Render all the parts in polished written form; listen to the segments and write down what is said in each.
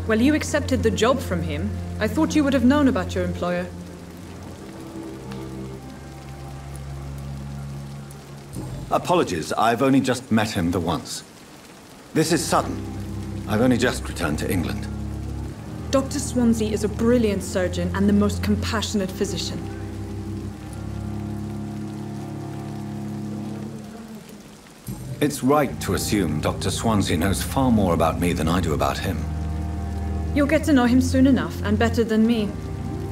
Well, you accepted the job from him. I thought you would have known about your employer. Apologies, I've only just met him the once. This is sudden. I've only just returned to England. Dr. Swansea is a brilliant surgeon and the most compassionate physician. It's right to assume Dr. Swansea knows far more about me than I do about him. You'll get to know him soon enough, and better than me.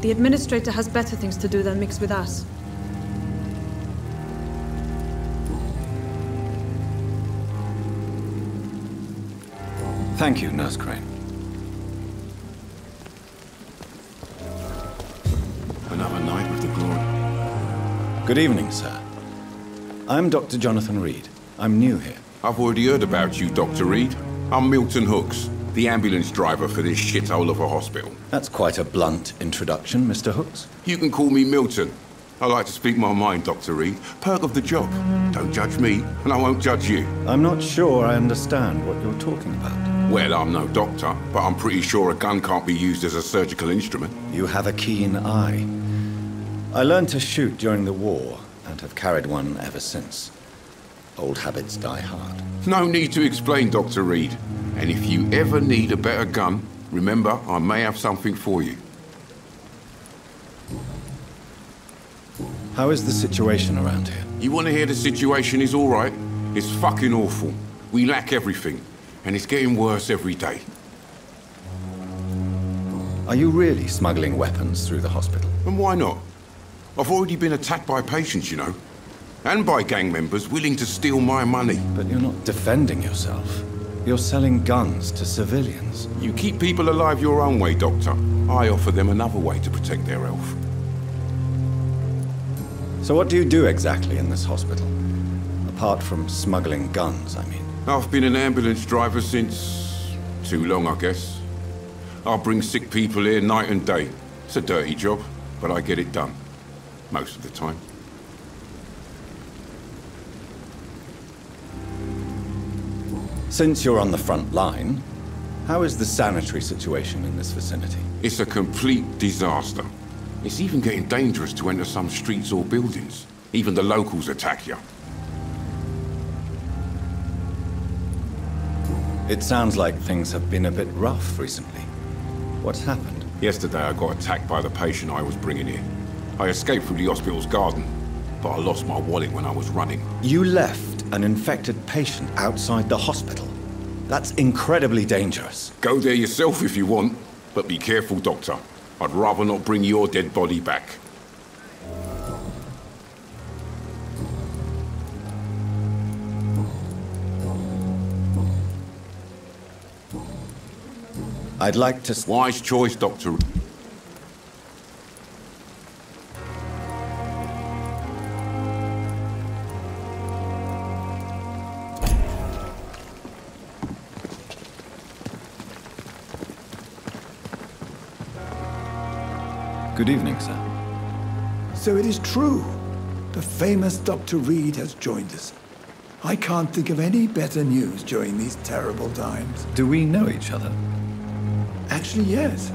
The administrator has better things to do than mix with us. Thank you, Nurse Crane. Another night with the glory. Good evening, sir. I'm Dr. Jonathan Reed. I'm new here. I've already heard about you, Dr. Reed. I'm Milton Hooks, the ambulance driver for this shithole of a hospital. That's quite a blunt introduction, Mr. Hooks. You can call me Milton. I like to speak my mind, Dr. Reed. Perk of the job. Don't judge me, and I won't judge you. I'm not sure I understand what you're talking about. Well, I'm no doctor, but I'm pretty sure a gun can't be used as a surgical instrument. You have a keen eye. I learned to shoot during the war, and have carried one ever since. Old habits die hard. No need to explain, Dr. Reed. And if you ever need a better gun, remember, I may have something for you. How is the situation around here? You want to hear the situation is all right? It's fucking awful. We lack everything, and it's getting worse every day. Are you really smuggling weapons through the hospital? And why not? I've already been attacked by patients, you know. And by gang members willing to steal my money. But you're not defending yourself. You're selling guns to civilians. You keep people alive your own way, Doctor. I offer them another way to protect their health. So what do you do exactly in this hospital? Apart from smuggling guns, I mean. I've been an ambulance driver since... too long, I guess. I bring sick people here night and day. It's a dirty job, but I get it done. Most of the time. Since you're on the front line, how is the sanitary situation in this vicinity? It's a complete disaster. It's even getting dangerous to enter some streets or buildings. Even the locals attack you. It sounds like things have been a bit rough recently. What's happened? Yesterday I got attacked by the patient I was bringing in. I escaped through the hospital's garden, but I lost my wallet when I was running. You left an infected patient outside the hospital? That's incredibly dangerous. Go there yourself if you want, but be careful, Doctor. I'd rather not bring your dead body back. I'd like to... Wise choice, Doctor. Good evening, sir. So it is true. The famous Dr. Reed has joined us. I can't think of any better news during these terrible times. Do we know each other? Actually, yes.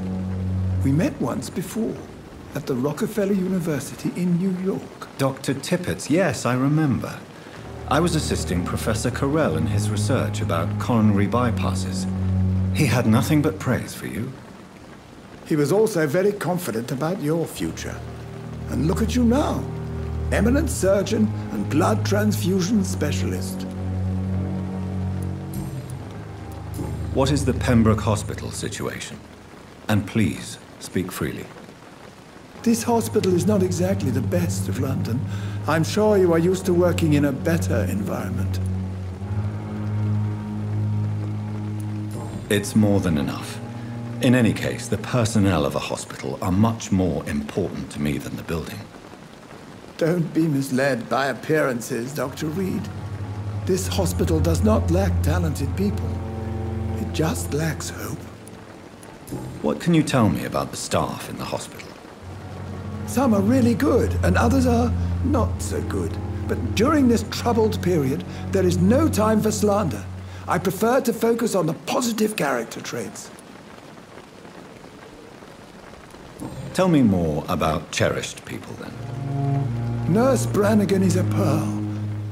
We met once before, at the Rockefeller University in New York. Dr. Tippett's, yes, I remember. I was assisting Professor Carell in his research about coronary bypasses. He had nothing but praise for you. He was also very confident about your future. And look at you now. Eminent surgeon and blood transfusion specialist. What is the Pembroke Hospital situation? And please, speak freely. This hospital is not exactly the best of London. I'm sure you are used to working in a better environment. It's more than enough. In any case, the personnel of a hospital are much more important to me than the building. Don't be misled by appearances, Dr. Reed. This hospital does not lack talented people. It just lacks hope. What can you tell me about the staff in the hospital? Some are really good, and others are not so good. But during this troubled period, there is no time for slander. I prefer to focus on the positive character traits. Tell me more about cherished people, then. Nurse Brannigan is a pearl.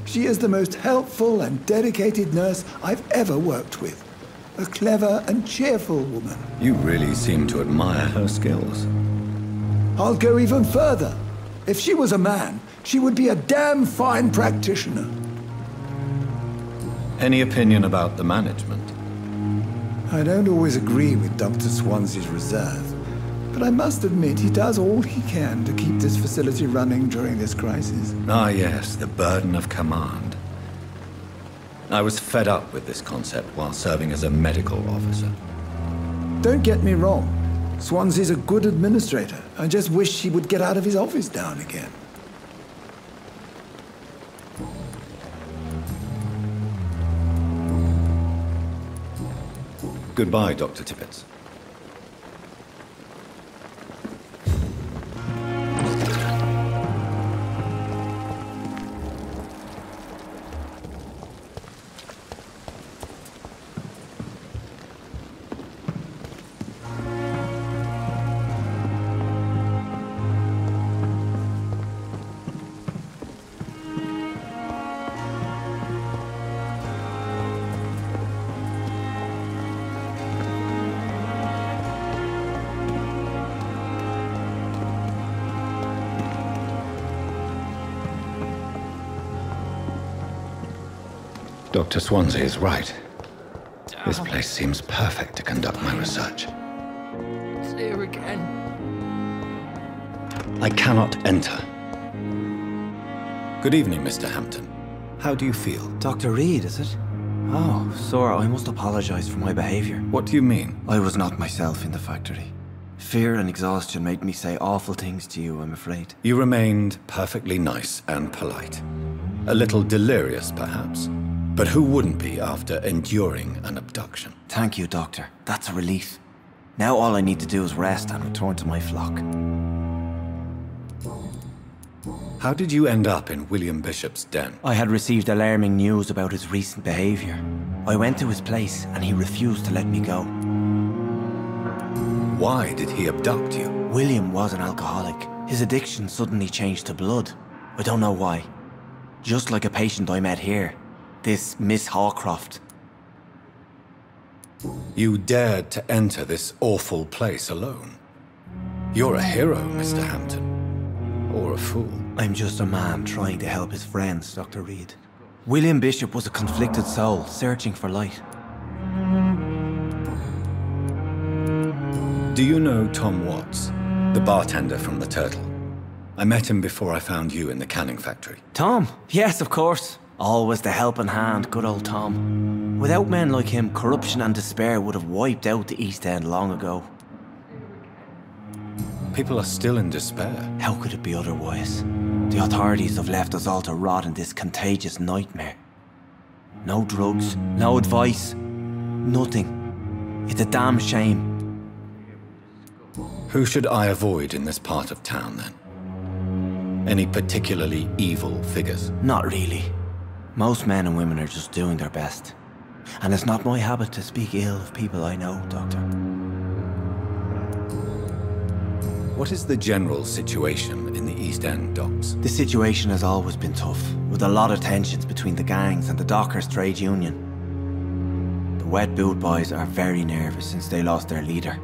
She is the most helpful and dedicated nurse I've ever worked with. A clever and cheerful woman. You really seem to admire her skills. I'll go even further. If she was a man, she would be a damn fine practitioner. Any opinion about the management? I don't always agree with Dr. Swansea's reserve, but I must admit he does all he can to keep this facility running during this crisis. Ah, yes, the burden of command. I was fed up with this concept while serving as a medical officer. Don't get me wrong. Swansea's a good administrator. I just wish he would get out of his office now and again. Goodbye, Dr. Tippett. Dr. Swansea is right. This place seems perfect to conduct my research. It's here again. I cannot enter. Good evening, Mr. Hampton. How do you feel? Dr. Reed, is it? Oh, sir, I must apologize for my behavior. What do you mean? I was not myself in the factory. Fear and exhaustion made me say awful things to you, I'm afraid. You remained perfectly nice and polite. A little delirious, perhaps. But who wouldn't be after enduring an abduction? Thank you, Doctor. That's a relief. Now all I need to do is rest and return to my flock. How did you end up in William Bishop's den? I had received alarming news about his recent behavior. I went to his place and he refused to let me go. Why did he abduct you? William was an alcoholic. His addiction suddenly changed to blood. I don't know why. Just like a patient I met here. This Miss Hawcroft. You dared to enter this awful place alone. You're a hero, Mr. Hampton. Or a fool. I'm just a man trying to help his friends, Dr. Reed. William Bishop was a conflicted soul, searching for light. Do you know Tom Watts, the bartender from the Turtle? I met him before I found you in the canning factory. Tom? Yes, of course. Always the helping hand, good old Tom. Without men like him, corruption and despair would have wiped out the East End long ago. People are still in despair. How could it be otherwise? The authorities have left us all to rot in this contagious nightmare. No drugs, no advice, nothing. It's a damn shame. Who should I avoid in this part of town, then? Any particularly evil figures? Not really. Most men and women are just doing their best. And it's not my habit to speak ill of people I know, Doctor. What is the general situation in the East End docks? The situation has always been tough, with a lot of tensions between the gangs and the Dockers Trade Union. The Wet Boot Boys are very nervous since they lost their leader.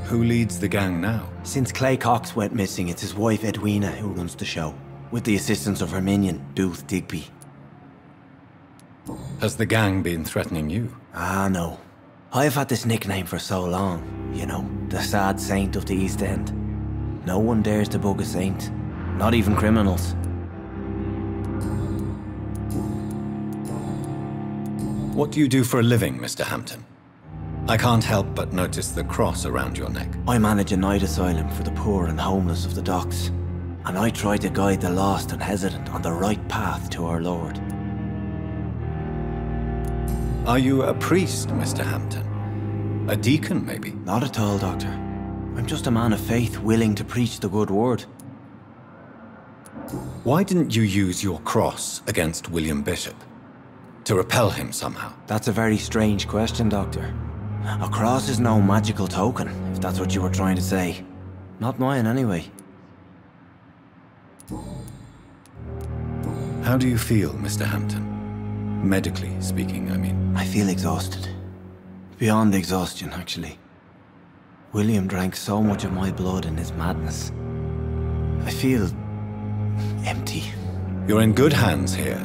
Who leads the gang now? Since Clay Cox went missing, it's his wife Edwina who runs the show, with the assistance of her minion, Booth Digby. Has the gang been threatening you? Ah, no. I've had this nickname for so long, you know, the sad saint of the East End. No one dares to bug a saint, not even criminals. What do you do for a living, Mr. Hampton? I can't help but notice the cross around your neck. I manage a night asylum for the poor and homeless of the docks, and I try to guide the lost and hesitant on the right path to our Lord. Are you a priest, Mr. Hampton? A deacon, maybe? Not at all, Doctor. I'm just a man of faith willing to preach the good word. Why didn't you use your cross against William Bishop? To repel him somehow? That's a very strange question, Doctor. A cross is no magical token, if that's what you were trying to say. Not mine, anyway. How do you feel, Mr. Hampton? Medically speaking, I mean. I feel exhausted. Beyond exhaustion, actually. William drank so much of my blood in his madness. I feel... empty. You're in good hands here.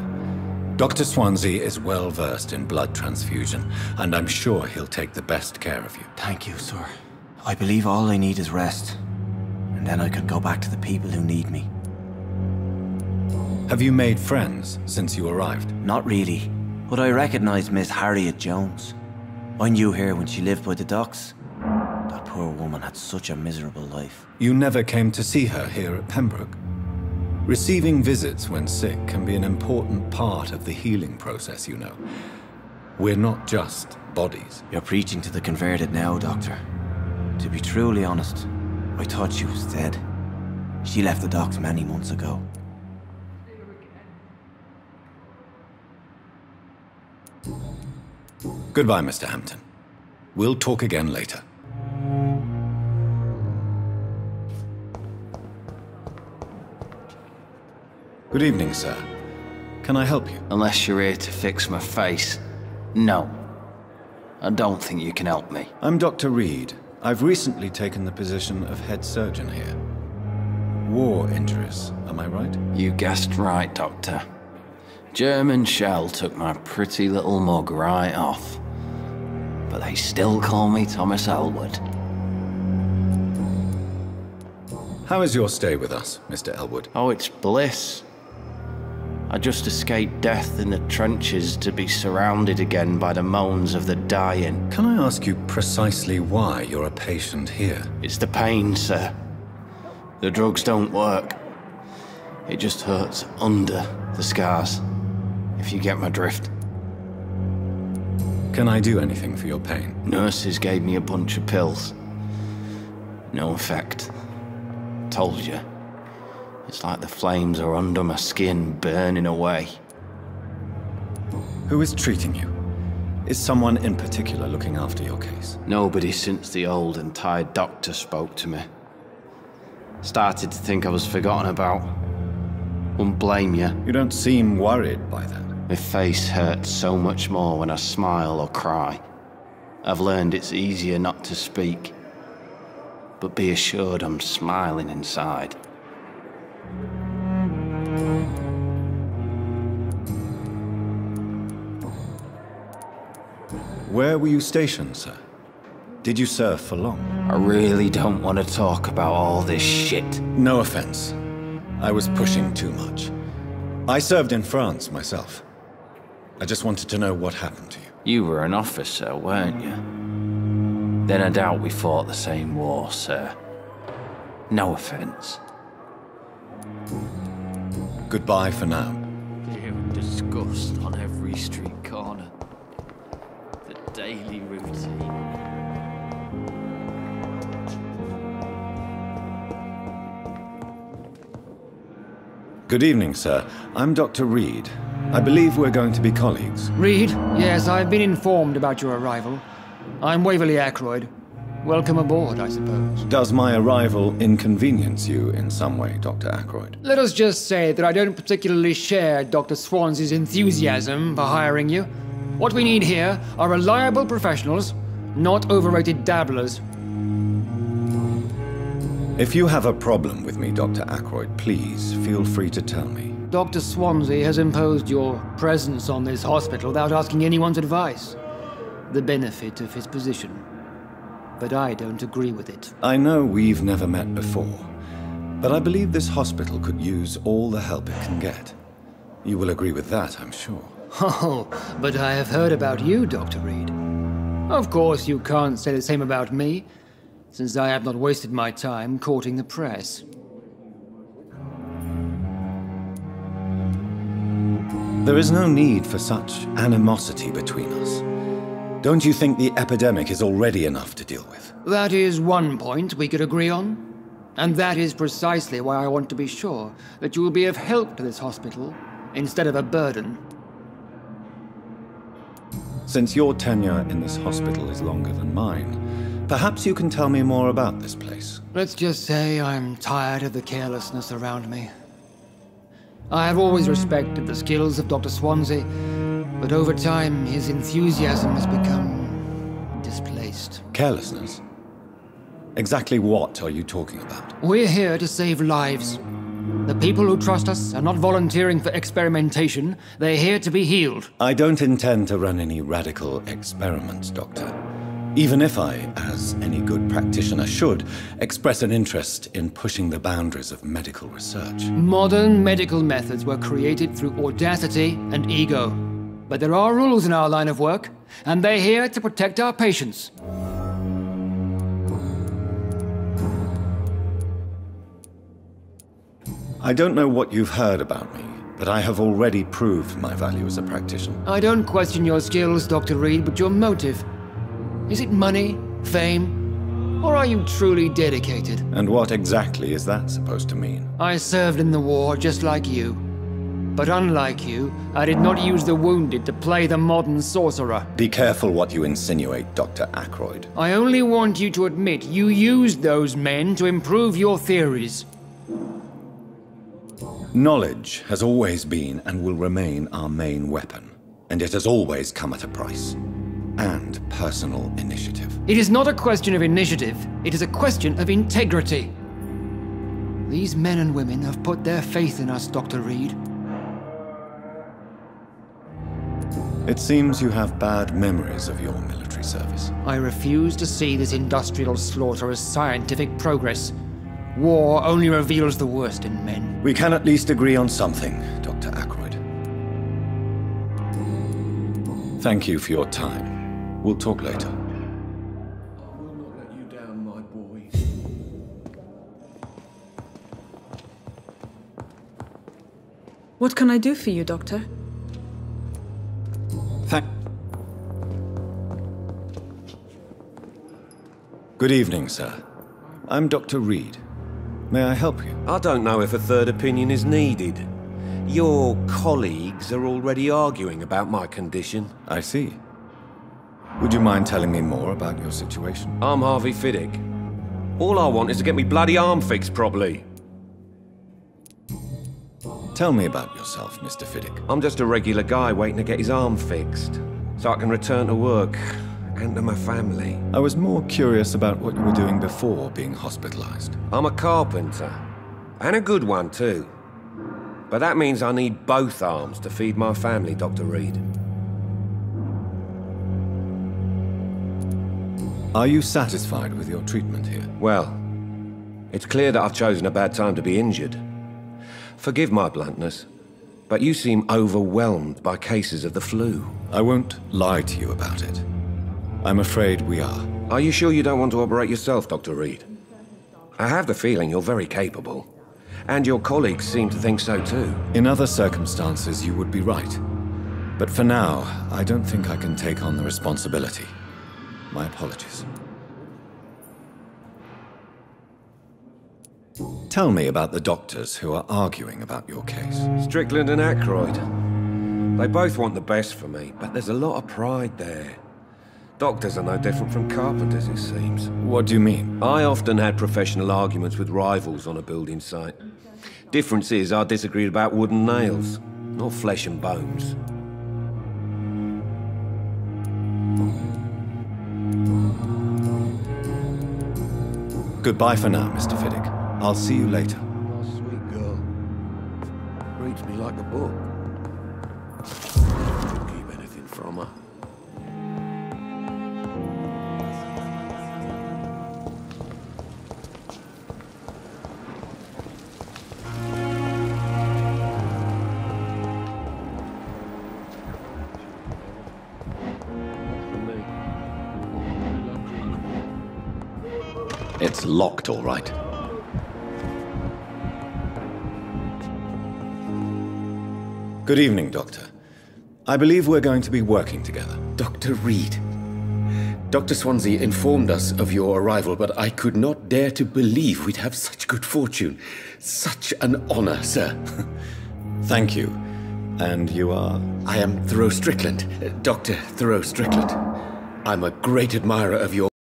Dr. Swansea is well versed in blood transfusion, and I'm sure he'll take the best care of you. Thank you, sir. I believe all I need is rest. And then I can go back to the people who need me. Have you made friends since you arrived? Not really, but I recognize Miss Harriet Jones. I knew her when she lived by the docks. That poor woman had such a miserable life. You never came to see her here at Pembroke? Receiving visits when sick can be an important part of the healing process, you know. We're not just bodies. You're preaching to the converted now, Doctor. To be truly honest, I thought she was dead. She left the docks many months ago. Goodbye, Mr. Hampton. We'll talk again later. Good evening, sir. Can I help you? Unless you're here to fix my face. No. I don't think you can help me. I'm Dr. Reed. I've recently taken the position of head surgeon here. War injuries, am I right? You guessed right, Doctor. German shell took my pretty little mug right off. But they still call me Thomas Elwood. How is your stay with us, Mr. Elwood? Oh, it's bliss. I just escaped death in the trenches to be surrounded again by the moans of the dying. Can I ask you precisely why you're a patient here? It's the pain, sir. The drugs don't work. It just hurts under the scars, if you get my drift. Can I do anything for your pain? Nurses gave me a bunch of pills. No effect. Told you. It's like the flames are under my skin, burning away. Who is treating you? Is someone in particular looking after your case? Nobody since the old and tired doctor spoke to me. Started to think I was forgotten about. Wouldn't blame you. You don't seem worried by that. My face hurts so much more when I smile or cry. I've learned it's easier not to speak. But be assured I'm smiling inside. Where were you stationed, sir? Did you serve for long? I really don't want to talk about all this shit. No offense. I was pushing too much. I served in France myself. I just wanted to know what happened to you. You were an officer, weren't you? Then I doubt we fought the same war, sir. No offense. Goodbye for now. Fear and disgust on every street corner. The daily routine. Good evening, sir. I'm Dr. Reed. I believe we're going to be colleagues. Reed? Yes, I've been informed about your arrival. I'm Waverly Ackroyd. Welcome aboard, I suppose. Does my arrival inconvenience you in some way, Dr. Ackroyd? Let us just say that I don't particularly share Dr. Swansea's enthusiasm for hiring you. What we need here are reliable professionals, not overrated dabblers. If you have a problem with me, Dr. Ackroyd, please feel free to tell me. Dr. Swansea has imposed your presence on this hospital without asking anyone's advice. The benefit of his position. But I don't agree with it. I know we've never met before, but I believe this hospital could use all the help it can get. You will agree with that, I'm sure. Oh, but I have heard about you, Dr. Reed. Of course, you can't say the same about me, since I have not wasted my time courting the press. There is no need for such animosity between us. Don't you think the epidemic is already enough to deal with? That is one point we could agree on. And that is precisely why I want to be sure that you will be of help to this hospital, instead of a burden. Since your tenure in this hospital is longer than mine, perhaps you can tell me more about this place. Let's just say I'm tired of the carelessness around me. I have always respected the skills of Dr. Swansea, but over time his enthusiasm has become displaced. Carelessness? Exactly what are you talking about? We're here to save lives. The people who trust us are not volunteering for experimentation. They're here to be healed. I don't intend to run any radical experiments, Doctor. Even if I, as any good practitioner should, express an interest in pushing the boundaries of medical research. Modern medical methods were created through audacity and ego. But there are rules in our line of work, and they're here to protect our patients. I don't know what you've heard about me, but I have already proved my value as a practitioner. I don't question your skills, Dr. Reed, but your motive. Is it money, fame, or are you truly dedicated? And what exactly is that supposed to mean? I served in the war just like you. But unlike you, I did not use the wounded to play the modern sorcerer. Be careful what you insinuate, Dr. Ackroyd. I only want you to admit you used those men to improve your theories. Knowledge has always been and will remain our main weapon, and it has always come at a price. And personal initiative. It is not a question of initiative, it is a question of integrity. These men and women have put their faith in us, Dr. Reed. It seems you have bad memories of your military service. I refuse to see this industrial slaughter as scientific progress. War only reveals the worst in men. We can at least agree on something, Dr. Ackroyd. Thank you for your time. We'll talk later. I will not let you down, my boy. What can I do for you, Doctor? Good evening, sir. I'm Dr. Reed. May I help you? I don't know if a third opinion is needed. Your colleagues are already arguing about my condition. I see. Would you mind telling me more about your situation? I'm Harvey Fiddick. All I want is to get me bloody arm fixed properly. Tell me about yourself, Mr. Fiddick. I'm just a regular guy waiting to get his arm fixed, so I can return to work and to my family. I was more curious about what you were doing before being hospitalized. I'm a carpenter, and a good one too. But that means I need both arms to feed my family, Dr. Reed. Are you satisfied with your treatment here? Well, it's clear that I've chosen a bad time to be injured. Forgive my bluntness, but you seem overwhelmed by cases of the flu. I won't lie to you about it. I'm afraid we are. Are you sure you don't want to operate yourself, Dr. Reed? I have the feeling you're very capable. And your colleagues seem to think so too. In other circumstances, you would be right. But for now, I don't think I can take on the responsibility. My apologies. Tell me about the doctors who are arguing about your case. Strickland and Ackroyd. They both want the best for me, but there's a lot of pride there. Doctors are no different from carpenters, it seems. What do you mean? I often had professional arguments with rivals on a building site. Difference is, I disagreed about wooden nails, not flesh and bones. Goodbye for now, Mr. Fiddick. I'll see you later. Oh, sweet girl. Reads me like a book. Don't keep anything from her. It's locked, all right. Good evening, Doctor. I believe we're going to be working together. Dr. Reed. Dr. Swansea informed us of your arrival, but I could not dare to believe we'd have such good fortune. Such an honor, sir. Thank you. And you are? I am Thoreau Strickland, Dr. Thoreau Strickland. I'm a great admirer of your